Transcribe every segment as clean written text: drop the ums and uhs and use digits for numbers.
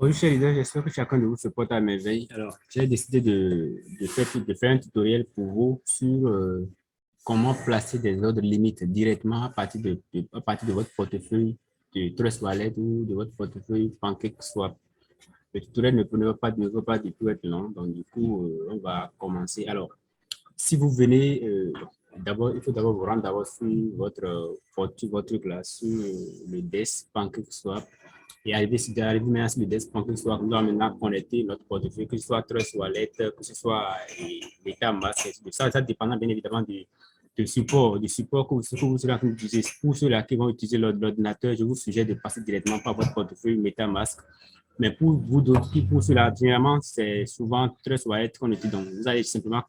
Bonjour, chers leaders, j'espère que chacun de vous se porte à merveille. Alors, j'ai décidé de faire un tutoriel pour vous sur comment placer des ordres limites directement à partir de votre portefeuille de Trust Wallet ou de votre portefeuille PancakeSwap. Le tutoriel ne peut pas du tout être long, donc du coup, on va commencer. Alors, si vous venez, d'abord, il faut d'abord vous rendre d'abord sur votre truc là, sur le desk PancakeSwap. Et arriver maintenant sur le desk PancakeSwap, nous allons maintenant connecter notre portefeuille, que ce soit Trust Wallet, que ce soit MetaMask. Ça dépendant bien évidemment du support que vous serez en train d'utiliser. Pour ceux-là qui vont utiliser l'ordinateur, je vous suggère de passer directement par votre portefeuille MetaMask. Mais pour vous d'autres, pour ceux-là, généralement, c'est souvent Trust Wallet qu'on utilise. Donc, vous allez simplement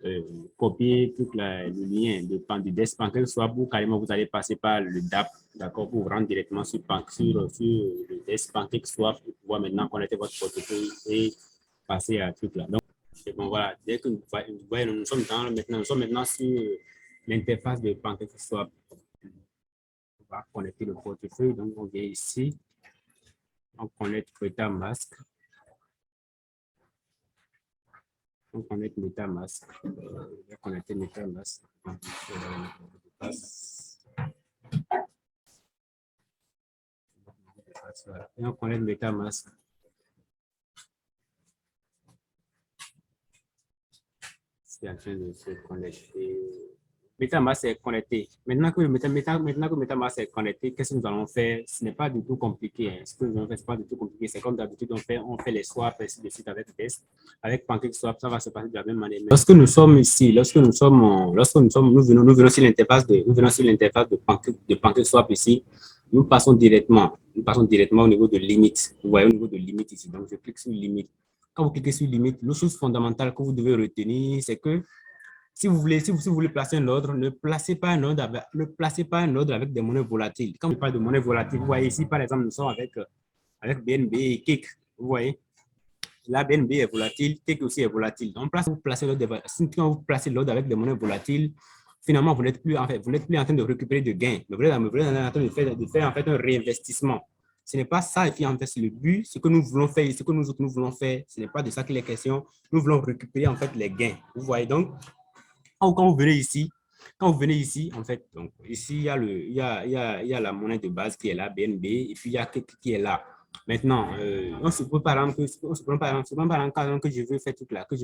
euh, copier le lien du desk bancaire, soit vous carrément vous allez passer par le DAP, d'accord, pour vous rendre directement sur le desk bancaire, soit pour pouvoir maintenant connecter votre portefeuille et passer à truc là. Donc, bon, voilà, dès que vous voyez, nous sommes maintenant sur l'interface de bancaire, soit on va connecter le portefeuille. Donc, on vient ici, on connecte MetaMask. On connecte MetaMask. On va connecter MetaMask. Et on connecte MetaMask. C'est en train de se connecter. MetaMask est connecté. Maintenant que MetaMask est connecté, qu'est-ce que nous allons faire? Ce n'est pas du tout compliqué. Hein. Ce que nous allons faire, ce n'est pas du tout compliqué. C'est comme d'habitude, on fait les swaps ainsi de suite avec Test. Avec PancakeSwap, ça va se passer de la même manière. Lorsque nous sommes ici, nous venons sur l'interface de PancakeSwap ici, nous passons directement au niveau de limite. Vous voyez au niveau de limite ici. Donc, je clique sur limite. Quand vous cliquez sur limite, la chose fondamentale que vous devez retenir, c'est que si vous voulez placer un ordre, ne placez pas un ordre avec des monnaies volatiles. Quand je parle de monnaies volatiles, vous voyez ici, par exemple, nous sommes avec BNB et Kik. Vous voyez, là, BNB est volatile, Kik aussi est volatile. Donc, quand vous placez l'ordre avec des monnaies volatiles, finalement, vous n'êtes plus en train de récupérer de gains, mais vous êtes en train de faire en fait un réinvestissement. Ce n'est pas ça, et en fait, c'est le but. Ce que nous voulons faire, ce n'est pas de ça qu'il est question. Nous voulons récupérer en fait les gains. Vous voyez donc, quand vous venez ici, en fait, donc ici, il y a la monnaie de base qui est là, BNB, et puis il y a qui est là. Maintenant, on se prend par exemple que je veux faire tout là, que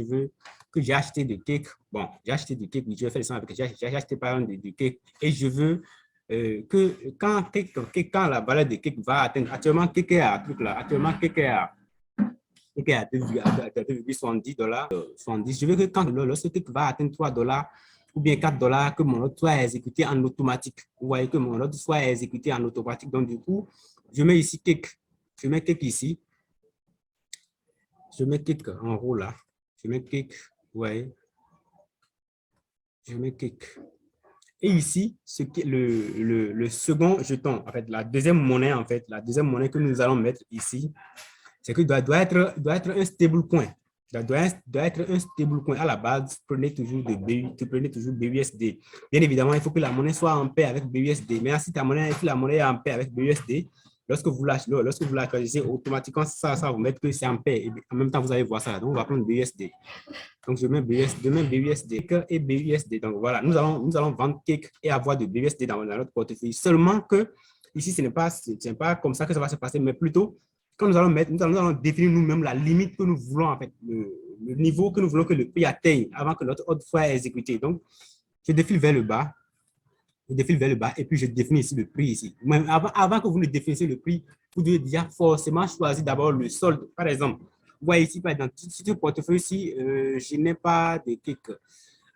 j'ai acheté de cake. Bon, j'ai acheté du cake, je vais faire ça avec, j'ai acheté par exemple du cake, et je veux que quand la valeur de cake va atteindre, actuellement, cake est à truc là, actuellement, cake est à 2,70 $. Je veux que lorsque tu vas atteindre 3 $ ou bien 4 $, que mon ordre soit exécuté en automatique. Vous voyez que mon ordre soit exécuté en automatique. Donc, du coup, je mets ici clic. Je mets clic ici. Je mets clic en haut là. Je mets clic. Vous voyez. Je mets clic. Et ici, le second jeton, en fait, la deuxième monnaie, que nous allons mettre ici, c'est que doit être un stable coin. Doit être un stable coin. À la base, prenez toujours BUSD. Bien évidemment, il faut que la monnaie soit en paix avec BUSD. Mais si la monnaie est en paix avec BUSD, lorsque vous la choisissez, automatiquement, ça va vous mettre que c'est en paix. Et en même temps, vous allez voir ça. Donc, on va prendre BUSD. Donc, je mets BUSD et BUSD. Donc, voilà, nous allons vendre Cake et avoir de BUSD dans notre portefeuille. Seulement que ici, ce n'est pas comme ça que ça va se passer, mais plutôt, quand nous allons définir nous-mêmes la limite que nous voulons, en fait, le niveau que nous voulons que le prix atteigne avant que notre ordre soit exécuté. Donc, je défile vers le bas. Et puis je définis ici le prix ici. Mais avant que vous ne définissiez le prix, vous devez déjà forcément choisir d'abord le solde. Par exemple, vous voyez ici, par exemple, sur ce portefeuille-ci, je n'ai pas de kick.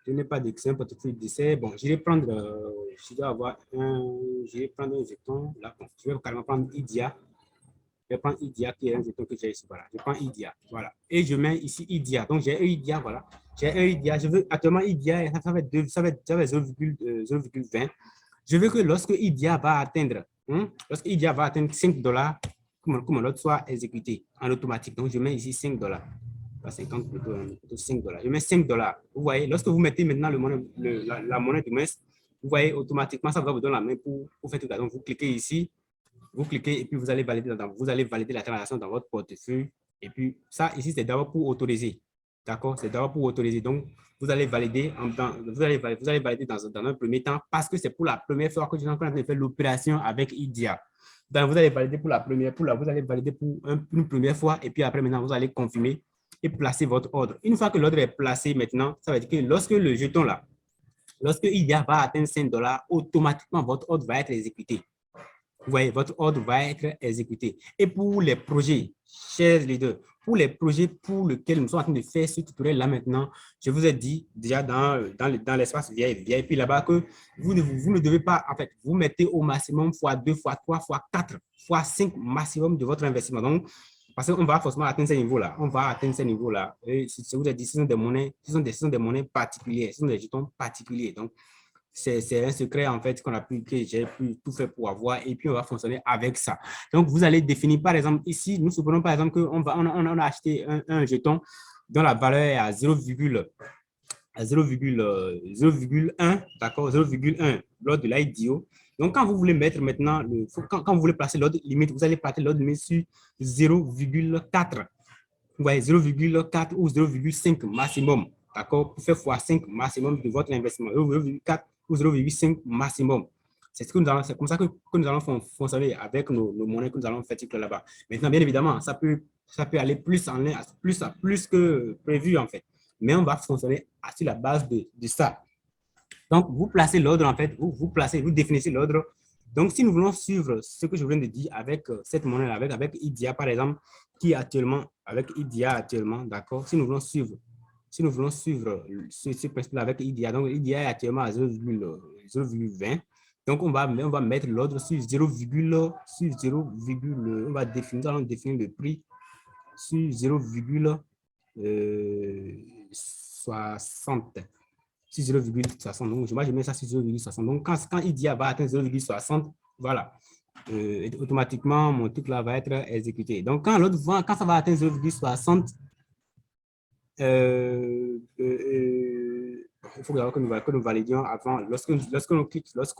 Je n'ai pas d'excès, un portefeuille d'essai. Bon, je vais prendre un jeton. Là, bon, je vais carrément prendre IDIA. Je vais prendre IDIA qui est un jeton que j'ai ici. Voilà. Je prends IDIA. Voilà. Et je mets ici IDIA. Donc, j'ai un IDIA. Voilà. J'ai un IDIA. Je veux actuellement IDIA. Ça va être 0,20. Je veux que lorsque IDIA va atteindre 5 $, que mon lot soit exécuté en automatique. Donc, je mets ici 5 $. Pas 50, plutôt 5 $. Je mets 5 $. Vous voyez, lorsque vous mettez maintenant la monnaie de main, vous voyez, automatiquement, ça va vous donner la main pour faire tout ça. Donc, vous cliquez ici. Vous cliquez et puis vous allez valider la transaction dans votre portefeuille. Et puis ça, ici, c'est d'abord pour autoriser. D'accord? C'est d'abord pour autoriser. Donc, vous allez valider, vous allez valider dans un premier temps parce que c'est pour la première fois que je suis en train de faire l'opération avec IDIA. Donc, vous allez valider pour la première, vous allez valider pour une première fois et puis après, maintenant, vous allez confirmer et placer votre ordre. Une fois que l'ordre est placé maintenant, ça veut dire que lorsque le jeton là, lorsque IDIA va atteindre $5, automatiquement, votre ordre va être exécuté. Vous voyez, votre ordre va être exécuté. Et pour les projets, chers leaders, pour les projets pour lesquels nous sommes en train de faire ce tutoriel-là maintenant, je vous ai dit déjà dans l'espace VIP là-bas que vous ne devez pas, en fait, vous mettez au maximum x2, x3, x4, x5 maximum de votre investissement. Donc, parce qu'on va forcément atteindre ces niveaux-là. On va atteindre ces niveaux-là. Et je vous ai dit, ce sont des monnaies particulières, ce sont des jetons particuliers. Donc, c'est un secret en fait que j'ai pu tout faire pour avoir et puis on va fonctionner avec ça. Donc, vous allez définir par exemple ici, nous supprenons par exemple qu'on on a acheté un jeton dont la valeur est à 0,1, d'accord, 0,1 lors de l'IDO. Donc, quand vous voulez mettre maintenant, quand vous voulez placer l'ordre limite, vous allez placer l'ordre limite sur 0,4. Vous voyez, 0,4 ou 0,5 maximum, d'accord, pour faire x5 maximum de votre investissement, 0,4 ou 0,5 maximum. C'est comme ça que nous allons fonctionner avec nos monnaies que nous allons faire là-bas. Maintenant, bien évidemment, ça peut aller plus que prévu, en fait. Mais on va fonctionner sur la base de ça. Donc, vous placez l'ordre, en fait, vous définissez l'ordre. Donc, si nous voulons suivre ce que je viens de dire avec cette monnaie, avec IDIA, par exemple, qui est actuellement, avec IDIA actuellement, d'accord, si nous voulons suivre ce principe avec IDIA, donc IDIA est actuellement à 0,20. Donc, on va mettre l'ordre sur 0, on va définir le prix sur 0,60. 0,60. Donc, moi, je mets ça sur 0,60. Donc, quand IDIA va atteindre 0,60, voilà, automatiquement, mon truc là va être exécuté. Donc, quand ça va atteindre 0,60, il faut que nous validions avant. Lorsqu'on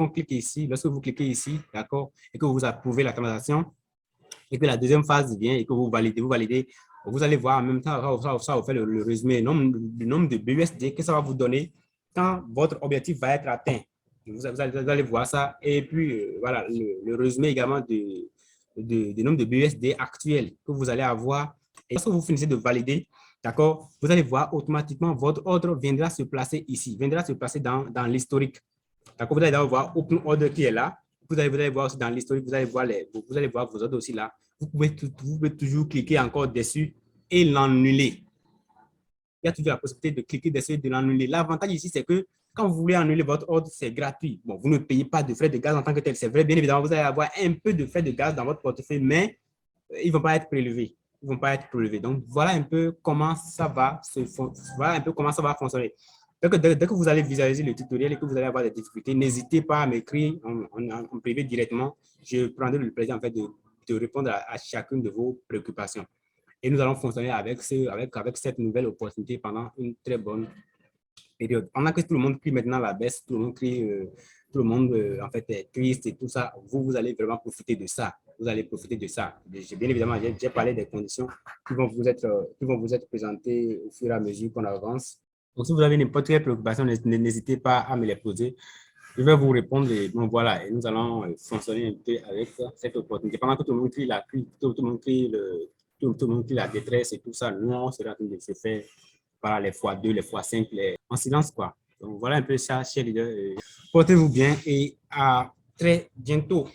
clique ici, lorsque vous cliquez ici, d'accord, et que vous approuvez la transaction, et que la deuxième phase vient et que vous validez, vous allez voir en même temps, ça va faire le résumé, le nombre de BUSD que ça va vous donner quand votre objectif va être atteint. Vous allez voir ça. Et puis, voilà, le résumé également du nombre de BUSD actuels que vous allez avoir. Et lorsque vous finissez de valider, d'accord, vous allez voir automatiquement votre ordre viendra se placer ici, viendra se placer dans l'historique. D'accord, vous allez voir Open Order qui est là. Vous allez voir aussi dans l'historique, vous allez voir vos ordres aussi là. Vous pouvez toujours cliquer encore dessus et l'annuler. Il y a toujours la possibilité de cliquer dessus et de l'annuler. L'avantage ici, c'est que quand vous voulez annuler votre ordre, c'est gratuit. Bon, vous ne payez pas de frais de gaz en tant que tel. C'est vrai, bien évidemment, vous allez avoir un peu de frais de gaz dans votre portefeuille, mais ils ne vont pas être prélevés. Donc, voilà un peu comment ça va fonctionner. Donc, dès que vous allez visualiser le tutoriel et que vous allez avoir des difficultés, n'hésitez pas à m'écrire en privé directement. Je prendrai le plaisir en fait, de répondre à chacune de vos préoccupations. Et nous allons fonctionner avec cette nouvelle opportunité pendant une très bonne période. Pendant que tout le monde crie maintenant la baisse, tout le monde crie, tout le monde en fait est triste et tout ça, vous allez vraiment profiter de ça. Vous allez profiter de ça. Bien évidemment, j'ai parlé des conditions qui vont vous être présentées au fur et à mesure qu'on avance. Donc, si vous avez n'importe quelle préoccupation, n'hésitez pas à me les poser. Je vais vous répondre et bon, voilà, et nous allons fonctionner un peu avec cette opportunité. Pendant que tout le monde crie tout le monde crie la détresse et tout ça, nous, on sera en train de se faire par les x2, les x5, en silence, quoi. Donc, voilà un peu ça, chers leaders. Portez-vous bien et à très bientôt.